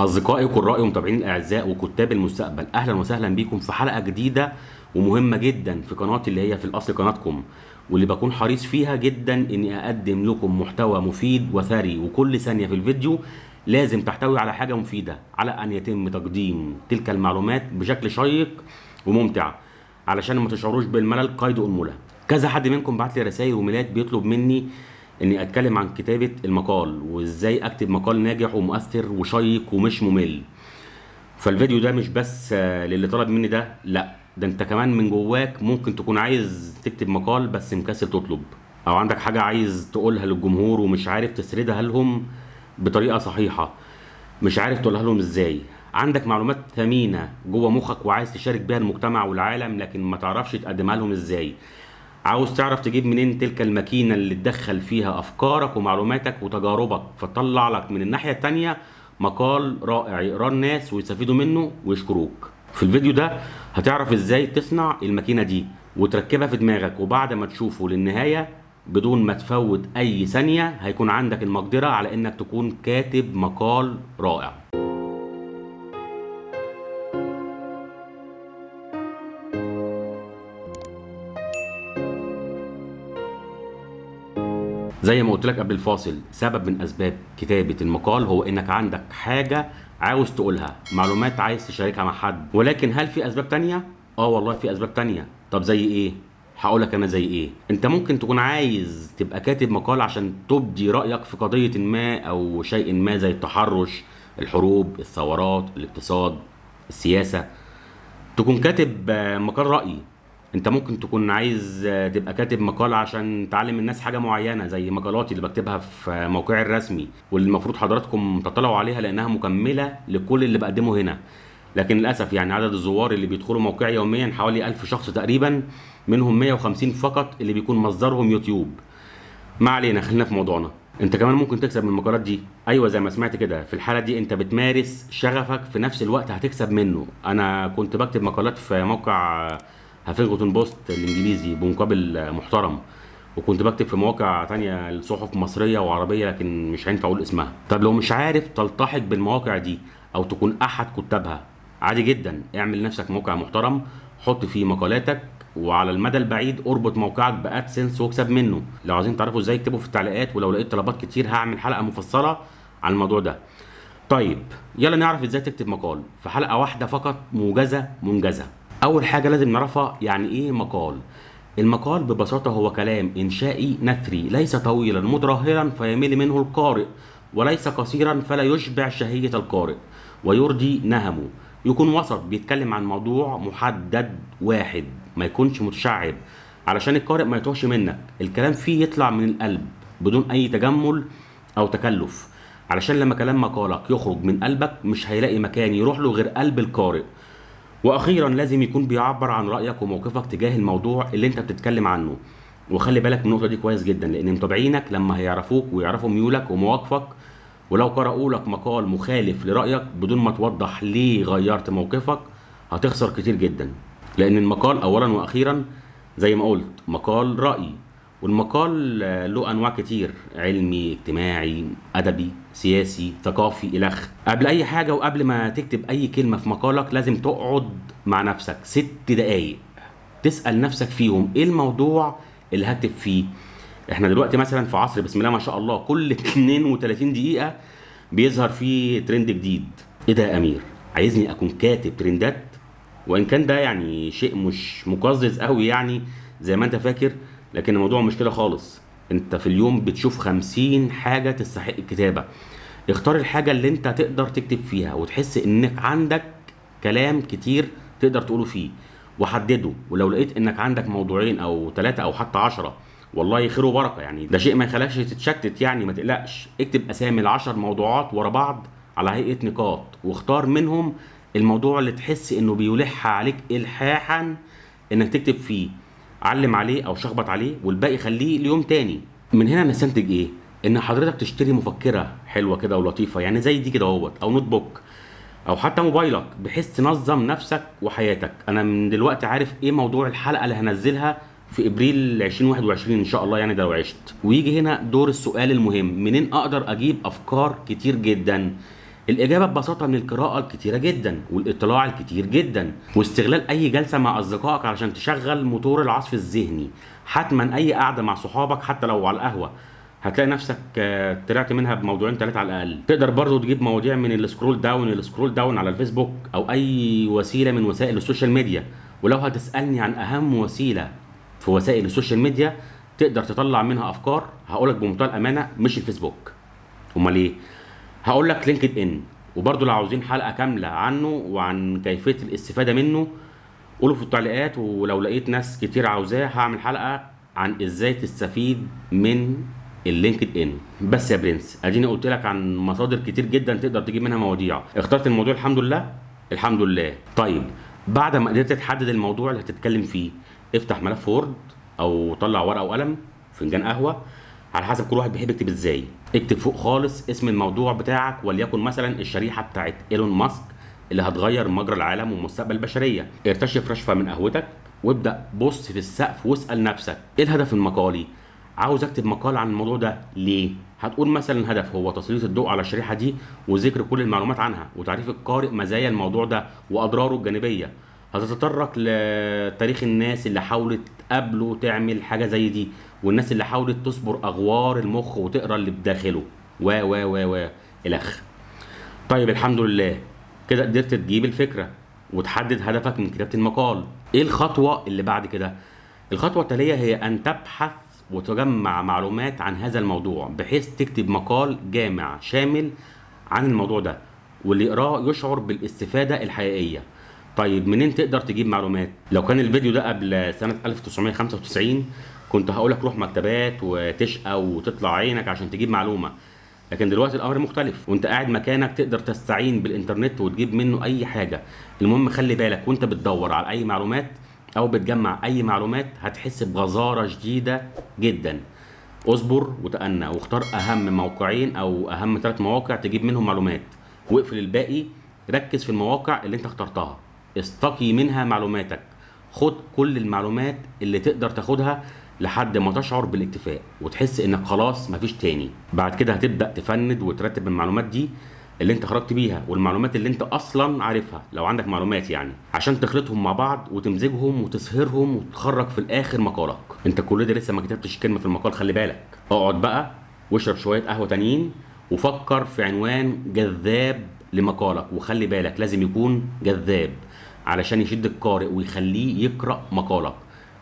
أصدقائي وقرائي ومتابعين الأعزاء وكتاب المستقبل، أهلا وسهلا بيكم في حلقة جديدة ومهمة جدا في قناتي اللي هي في الأصل قناتكم، واللي بكون حريص فيها جدا إني أقدم لكم محتوى مفيد وثري، وكل ثانية في الفيديو لازم تحتوي على حاجة مفيدة، على أن يتم تقديم تلك المعلومات بشكل شيق وممتع علشان ما تشعروش بالملل قيد أنملة. كذا حد منكم بعت لي رسائل وميلات بيطلب مني اني اتكلم عن كتابة المقال وازاي اكتب مقال ناجح ومؤثر وشيق ومش ممل. فالفيديو ده مش بس للي طلب مني ده، لا ده انت كمان من جواك ممكن تكون عايز تكتب مقال بس مكسل تطلب، او عندك حاجة عايز تقولها للجمهور ومش عارف تسردها لهم بطريقة صحيحة، مش عارف تقولها لهم ازاي. عندك معلومات ثمينة جوه مخك وعايز تشارك بيها المجتمع والعالم لكن ما تعرفش تقدمها لهم ازاي. عاوز تعرف تجيب منين تلك الماكينة اللي تدخل فيها أفكارك ومعلوماتك وتجاربك فتطلع لك من الناحية التانية مقال رائع يقراه الناس ويستفيدوا منه ويشكروك. في الفيديو ده هتعرف ازاي تصنع الماكينة دي وتركبها في دماغك، وبعد ما تشوفه للنهاية بدون ما تفوت أي ثانية هيكون عندك المقدرة على إنك تكون كاتب مقال رائع. زي ما قلت لك قبل الفاصل، سبب من اسباب كتابة المقال هو انك عندك حاجة عاوز تقولها، معلومات عايز تشاركها مع حد. ولكن هل في اسباب تانية؟ والله في اسباب تانية. طب زي ايه؟ هقولك انا زي ايه. انت ممكن تكون عايز تبقى كاتب مقال عشان تبدي رأيك في قضية ما او شيء ما، زي التحرش، الحروب، الثورات، الاقتصاد، السياسة. تكون كاتب مقال رأي. انت ممكن تكون عايز تبقى كاتب مقال عشان تعلم الناس حاجة معينة، زي مقالاتي اللي بكتبها في موقعي الرسمي واللي المفروض حضراتكم تطلعوا عليها لانها مكملة لكل اللي بقدمه هنا. لكن للأسف يعني عدد الزوار اللي بيدخلوا موقعي يوميا حوالي 1000 شخص تقريبا، منهم 150 فقط اللي بيكون مصدرهم يوتيوب. ما علينا، خلينا في موضوعنا. انت كمان ممكن تكسب من المقالات دي. ايوه زي ما سمعت كده، في الحاله دي انت بتمارس شغفك في نفس الوقت هتكسب منه. انا كنت بكتب مقالات في موقع هافينجتون بوست الانجليزي بمقابل محترم، وكنت بكتب في مواقع تانية لصحف مصرية وعربية لكن مش هينفع اقول اسمها. طب لو مش عارف تلتحق بالمواقع دي او تكون احد كتابها، عادي جدا اعمل لنفسك موقع محترم، حط فيه مقالاتك، وعلى المدى البعيد اربط موقعك بادسنس واكسب منه. لو عايزين تعرفوا ازاي اكتبوا في التعليقات، ولو لقيت طلبات كتير هعمل حلقة مفصلة عن الموضوع ده. طيب يلا نعرف ازاي تكتب مقال في حلقة واحدة فقط موجزة منجزة. اول حاجة لازم نعرفها يعني ايه مقال. المقال ببساطة هو كلام إنشائي نثري، ليس طويلا مترهلا فيمل منه القارئ، وليس قصيرا فلا يشبع شهية القارئ ويرضي نهمه. يكون وسط، بيتكلم عن موضوع محدد واحد، ما يكونش متشعب علشان القارئ ما يتوهش منك. الكلام فيه يطلع من القلب بدون أي تجمل أو تكلف، علشان لما كلام مقالك يخرج من قلبك مش هيلاقي مكان يروح له غير قلب القارئ. واخيرا لازم يكون بيعبر عن رايك وموقفك تجاه الموضوع اللي انت بتتكلم عنه. وخلي بالك من النقطه دي كويس جدا، لان متابعينك لما هيعرفوك ويعرفوا ميولك ومواقفك، ولو قرأوا لك مقال مخالف لرايك بدون ما توضح ليه غيرت موقفك، هتخسر كتير جدا. لان المقال اولا واخيرا زي ما قلت مقال راي، والمقال له انواع كتير: علمي، اجتماعي، ادبي، سياسي، ثقافي، الخ. قبل اي حاجه وقبل ما تكتب اي كلمه في مقالك لازم تقعد مع نفسك 6 دقايق تسال نفسك فيهم ايه الموضوع اللي هكتب فيه. احنا دلوقتي مثلا في عصر بسم الله ما شاء الله كل 32 دقيقه بيظهر فيه ترند جديد. ايه ده يا امير؟ عايزني اكون كاتب ترندات؟ وان كان ده يعني شيء مش مقزز قوي يعني زي ما انت فاكر، لكن الموضوع مش كده خالص. انت في اليوم بتشوف 50 حاجة تستحق الكتابة. اختار الحاجة اللي انت تقدر تكتب فيها وتحس انك عندك كلام كتير تقدر تقوله فيه، وحدده. ولو لقيت انك عندك موضوعين او 3 او حتى 10، والله خير وبركة، يعني ده شيء ما يخليكش تتشتت. يعني ما تقلقش، اكتب اسامي ال10 موضوعات ورا بعض على هيئة نقاط، واختار منهم الموضوع اللي تحس انه بيلح عليك الحاحا انك تكتب فيه. علم عليه او شخبط عليه والباقي خليه ليوم تاني. من هنا نستنتج ايه؟ ان حضرتك تشتري مفكرة حلوة كده ولطيفة، يعني زي دي كده اهوت، او نوت بوك، او حتى موبايلك، بحيث تنظم نفسك وحياتك. انا من دلوقتي عارف ايه موضوع الحلقة اللي هنزلها في ابريل 2021 ان شاء الله، يعني ده لو عشت. ويجي هنا دور السؤال المهم: منين اقدر اجيب افكار كتير جدا؟ الإجابة ببساطة من القراءة الكتيرة جدا والاطلاع الكتير جدا واستغلال أي جلسة مع أصدقائك علشان تشغل موتور العصف الذهني. حتما أي قعدة مع صحابك حتى لو على القهوة هتلاقي نفسك طلعت منها بموضوعين ثلاثة على الأقل. تقدر برضو تجيب مواضيع من السكرول داون على الفيسبوك أو أي وسيلة من وسائل السوشيال ميديا. ولو هتسألني عن أهم وسيلة في وسائل السوشيال ميديا تقدر تطلع منها أفكار، هقولك بمنتهى الأمانة مش الفيسبوك. أمال إيه؟ هقول لك لينكد ان. وبرضه لو عاوزين حلقه كامله عنه وعن كيفيه الاستفاده منه قولوا في التعليقات، ولو لقيت ناس كتير عاوزاه هعمل حلقه عن ازاي تستفيد من اللينكد ان. بس يا برنس اديني قلت لك عن مصادر كتير جدا تقدر تجيب منها مواضيع. اخترت الموضوع الحمد لله الحمد لله. طيب بعد ما قدرت تحدد الموضوع اللي هتتكلم فيه افتح ملف وورد او طلع ورقه وقلم، فنجان قهوه، على حسب كل واحد بيحب يكتب ازاي. اكتب فوق خالص اسم الموضوع بتاعك، وليكن مثلا الشريحه بتاعت ايلون ماسك اللي هتغير مجرى العالم ومستقبل البشريه. ارتشف رشفه من قهوتك وابدا بص في السقف واسال نفسك ايه الهدف المقالي؟ عاوز اكتب مقال عن الموضوع ده ليه؟ هتقول مثلا الهدف هو تسليط الضوء على الشريحه دي وذكر كل المعلومات عنها وتعريف القارئ مزايا الموضوع ده واضراره الجانبيه. هتتطرق لتاريخ الناس اللي حاولت قبله تعمل حاجه زي دي، والناس اللي حاولت تصبر اغوار المخ وتقرا اللي بداخله و الخ. طيب الحمد لله كده قدرت تجيب الفكره وتحدد هدفك من كتابه المقال. ايه الخطوه اللي بعد كده؟ الخطوه التاليه هي ان تبحث وتجمع معلومات عن هذا الموضوع بحيث تكتب مقال جامع شامل عن الموضوع ده واللي يقراه يشعر بالاستفاده الحقيقيه. طيب منين تقدر تجيب معلومات؟ لو كان الفيديو ده قبل سنة 1995 كنت هقولك روح مكتبات وتشقى وتطلع عينك عشان تجيب معلومة، لكن دلوقتي الأمر مختلف وانت قاعد مكانك تقدر تستعين بالإنترنت وتجيب منه أي حاجة. المهم خلي بالك وانت بتدور على أي معلومات أو بتجمع أي معلومات هتحس بغزارة شديدة جدا. اصبر وتأنى واختار أهم موقعين أو أهم 3 مواقع تجيب منهم معلومات واقفل الباقي. ركز في المواقع اللي انت اخترتها، استقي منها معلوماتك، خد كل المعلومات اللي تقدر تاخدها لحد ما تشعر بالاكتفاء وتحس انك خلاص مفيش تاني. بعد كده هتبدأ تفند وترتب المعلومات دي اللي انت خرجت بيها والمعلومات اللي انت اصلا عارفها لو عندك معلومات يعني، عشان تخلطهم مع بعض وتمزجهم وتصهرهم وتخرج في الاخر مقالك. انت كل ده لسه ما كتبتش كلمة في المقال، خلي بالك. اقعد بقى واشرب شوية قهوة تانيين وفكر في عنوان جذاب لمقالك، وخلي بالك لازم يكون جذاب علشان يشد القارئ ويخليه يقرأ مقالك.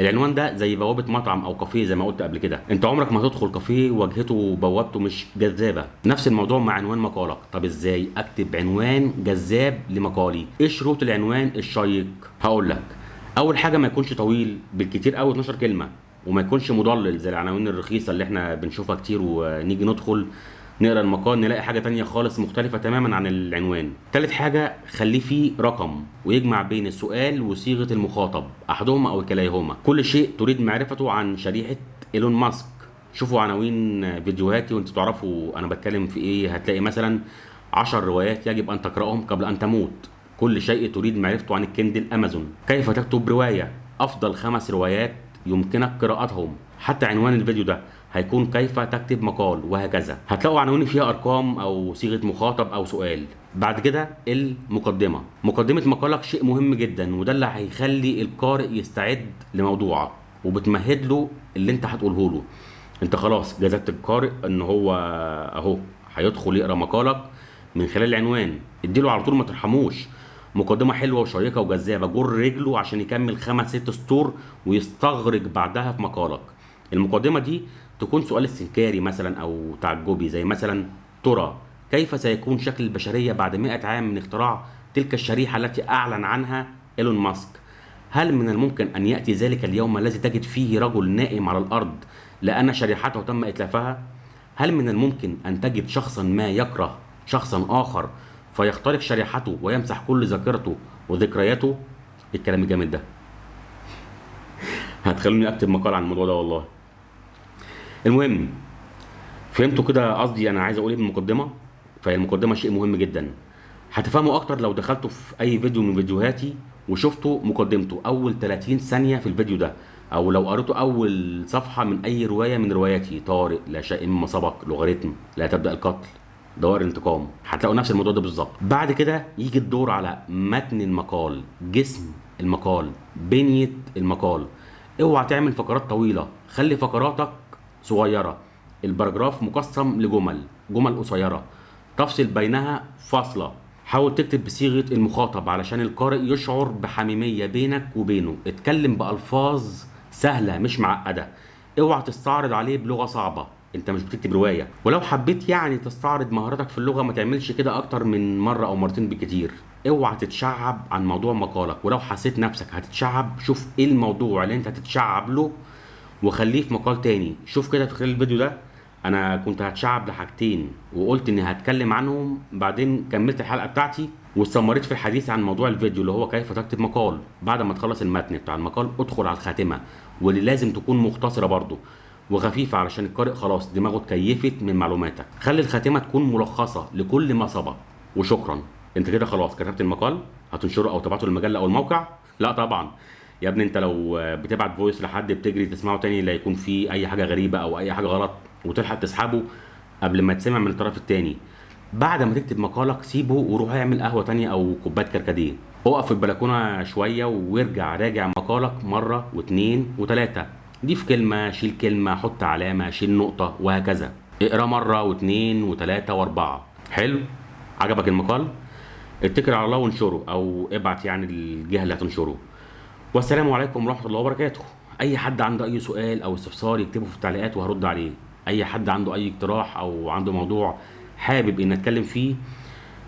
العنوان ده زي بوابة مطعم أو كافيه زي ما قلت قبل كده، أنت عمرك ما تدخل كافيه واجهته وبوابته مش جذابة. نفس الموضوع مع عنوان مقالك. طب إزاي أكتب عنوان جذاب لمقالي؟ إيه شروط العنوان الشيق؟ هقول لك. أول حاجة ما يكونش طويل، بالكتير أوي 12 كلمة، وما يكونش مضلل زي العناوين الرخيصة اللي إحنا بنشوفها كتير ونيجي ندخل نقرا المقال نلاقي حاجه تانية خالص مختلفه تماما عن العنوان. تالت حاجه خليه فيه رقم ويجمع بين السؤال وصيغه المخاطب احدهما او كليهما. كل شيء تريد معرفته عن شريحه ايلون ماسك. شوفوا عناوين فيديوهاتي وانتوا تعرفوا انا بتكلم في ايه. هتلاقي مثلا 10 روايات يجب ان تقراهم قبل ان تموت، كل شيء تريد معرفته عن الكندل امازون، كيف تكتب روايه، افضل 5 روايات يمكنك قراءتهم. حتى عنوان الفيديو ده هيكون كيف تكتب مقال، وهكذا. هتلاقوا عناوين فيها ارقام او صيغه مخاطب او سؤال. بعد كده المقدمه. مقدمه مقالك شيء مهم جدا وده اللي هيخلي القارئ يستعد لموضوعك وبتمهد له اللي انت هتقوله له. انت خلاص جذبت القارئ ان هو اهو هيدخل يقرا مقالك من خلال العنوان. اديله على طول ما ترحموش مقدمه حلوه وشيقه وجذابه، جر رجله عشان يكمل 5-6 سطور ويستغرق بعدها في مقالك. المقدمه دي تكون سؤال استنكاري مثلا او تعجبي زي مثلا ترى كيف سيكون شكل البشريه بعد 100 عام من اختراع تلك الشريحه التي اعلن عنها ايلون ماسك؟ هل من الممكن ان ياتي ذلك اليوم الذي تجد فيه رجل نائم على الارض لان شريحته تم اتلافها؟ هل من الممكن ان تجد شخصا ما يكره شخصا اخر فيخترق شريحته ويمسح كل ذاكرته وذكرياته؟ الكلام الجامد ده هتخلوني اكتب مقال عن الموضوع ده والله. المهم فهمتوا كده قصدي انا عايز اقول ايه بالمقدمه؟ فهي المقدمه شيء مهم جدا. هتفهموا اكتر لو دخلتوا في اي فيديو من فيديوهاتي وشفتوا مقدمته اول 30 ثانيه في الفيديو ده، او لو قريتوا اول صفحه من اي روايه من رواياتي، طارق، لا شيء مما سبق، لوغاريتم، لا تبدا القتل، دوائر انتقام، هتلاقوا نفس الموضوع ده بالظبط. بعد كده يجي الدور على متن المقال، جسم المقال، بنية المقال. اوعى تعمل فقرات طويلة، خلي فقراتك صغيرة. الباراجراف مقسم لجمل، جمل قصيرة تفصل بينها فاصلة. حاول تكتب بصيغة المخاطب علشان القارئ يشعر بحميمية بينك وبينه. اتكلم بألفاظ سهلة مش معقدة. اوعى تستعرض عليه بلغة صعبة، انت مش بتكتب رواية. ولو حبيت يعني تستعرض مهاراتك في اللغة ما تعملش كده اكتر من مرة او مرتين بالكتير. اوعى تتشعب عن موضوع مقالك، ولو حسيت نفسك هتتشعب شوف ايه الموضوع اللي انت هتتشعب له وخليه في مقال تاني. شوف كده في خلال الفيديو ده انا كنت هتشعب لحاجتين وقلت اني هتكلم عنهم، بعدين كملت الحلقه بتاعتي واستمريت في الحديث عن موضوع الفيديو اللي هو كيف تكتب مقال. بعد ما تخلص المتن بتاع المقال ادخل على الخاتمه، واللي لازم تكون مختصره برضو وخفيفه علشان القارئ خلاص دماغه اتكيفت من معلوماتك. خلي الخاتمه تكون ملخصه لكل ما سبق. وشكرا، انت كده خلاص كتبت المقال. هتنشره او تبعته للمجله او الموقع؟ لا طبعا يا ابني، انت لو بتبعت فويس لحد بتجري تسمعه تاني لا يكون فيه اي حاجه غريبه او اي حاجه غلط وتلحق تسحبه قبل ما تسمع من الطرف التاني. بعد ما تكتب مقالك سيبه وروح اعمل قهوه تانية او كوبايه كركديه. اقف في البلكونه شويه وارجع راجع مقالك مره واتنين وتلاته. ضيف كلمه، شيل كلمه، حط علامه، شيل نقطه، وهكذا. اقرا مره واتنين وتلاته واربعه. حلو؟ عجبك المقال؟ اتكل على الله وانشره، او ابعت يعني الجهه اللي هتنشره. والسلام عليكم ورحمة الله وبركاته. أي حد عنده أي سؤال أو استفسار يكتبه في التعليقات وهرد عليه. أي حد عنده أي اقتراح أو عنده موضوع حابب إن أتكلم فيه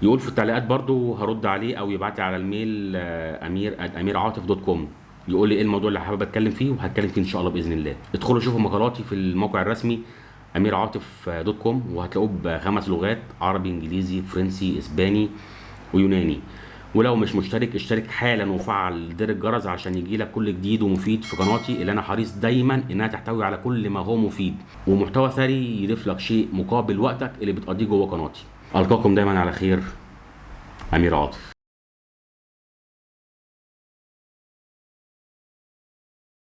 يقول في التعليقات برضو هرد عليه، أو يبعت لي على الميل amir@amirعاطف.com يقول لي إيه الموضوع اللي حابب أتكلم فيه وهتكلم فيه إن شاء الله بإذن الله. ادخلوا شوفوا مقالاتي في الموقع الرسمي amirعاطف.com وهتلاقوه ب5 لغات: عربي، إنجليزي، فرنسي، إسباني ويوناني. ولو مش مشترك اشترك حالا وفعل زر الجرس عشان يجيلك كل جديد ومفيد في قناتي اللي انا حريص دايما انها تحتوي على كل ما هو مفيد ومحتوى ثري يضيف لك شيء مقابل وقتك اللي بتقضيه جوه قناتي. القاكم دايما على خير. امير عاطف.